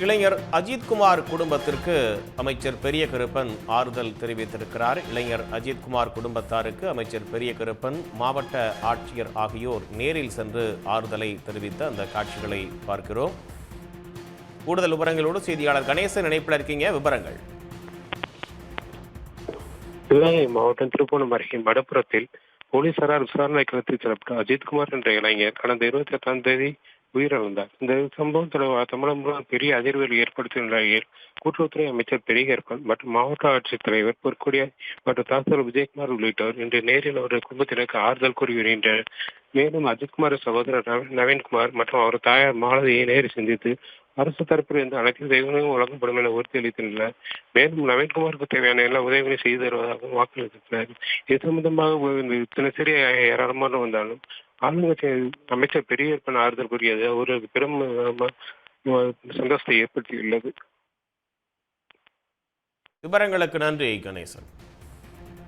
இளைஞர் அஜித்குமார் குடும்பத்திற்கு அமைச்சர் பெரிய கருப்பன் ஆறுதல் தெரிவித்திருக்கிறார். இளைஞர் அஜித்குமார் குடும்பத்தாருக்கு அமைச்சர் பெரிய கருப்பன், மாவட்ட ஆட்சியர் ஆகியோர் நேரில் சென்று ஆறுதலை தெரிவித்த அந்த காட்சிகளை பார்க்கிறோம். கூடுதல் விவரங்களோடு செய்தியாளர் கணேசன் இணைப்பில் இருக்கீங்க. விவரங்கள். சிவகங்கை மாவட்டம் திருப்பூணம் அருகே மடப்புறத்தில் போலீசாரால் விசாரணை களத்தில் செல்லப்பட்ட அஜித்குமார் என்ற இளைஞர் கடந்த 28ஆம் தேதி உயிரிழந்தார். இந்த சம்பவம் தமிழகம் முழுவதும் பெரிய அதிர்வுகளை ஏற்படுத்திய நிலையில் கூட்டுறவுத்துறை அமைச்சர் பெரியகருப்பன் மற்றும் மாவட்ட ஆட்சித்தலைவர் பொற்கொடியா மற்றும் தாசர் விஜயகுமார் உள்ளிட்டோர் இன்று நேரில் அவரது குடும்பத்தினருக்கு ஆறுதல் கூறி வருகின்றனர். மேலும் அஜித்குமார் சகோதரர் நவீன்குமார் மற்றும் அவர் தாயார் மாலதியை நேரில் சந்தித்து அரசு தரப்பில் இருந்து அனைத்து உதவிகளும் வழங்கப்படும் என உறுதியளித்துள்ளனர். மேலும் நவீன்குமாருக்கு தேவையான எல்லா உதவிகளையும் செய்து தருவதாக வாக்களித்துள்ளனர். இது சம்பந்தமாக தினசரி ஏராளமான வந்தாலும் ஆளுங்கட்சி அமைச்சர் பெரியகருப்பன் ஆறுதல் கூறியது அவருக்கு பெரும் சந்தோஷத்தை ஏற்படுத்தியுள்ளது. விவரங்களுக்கு நன்றி கணேசன்.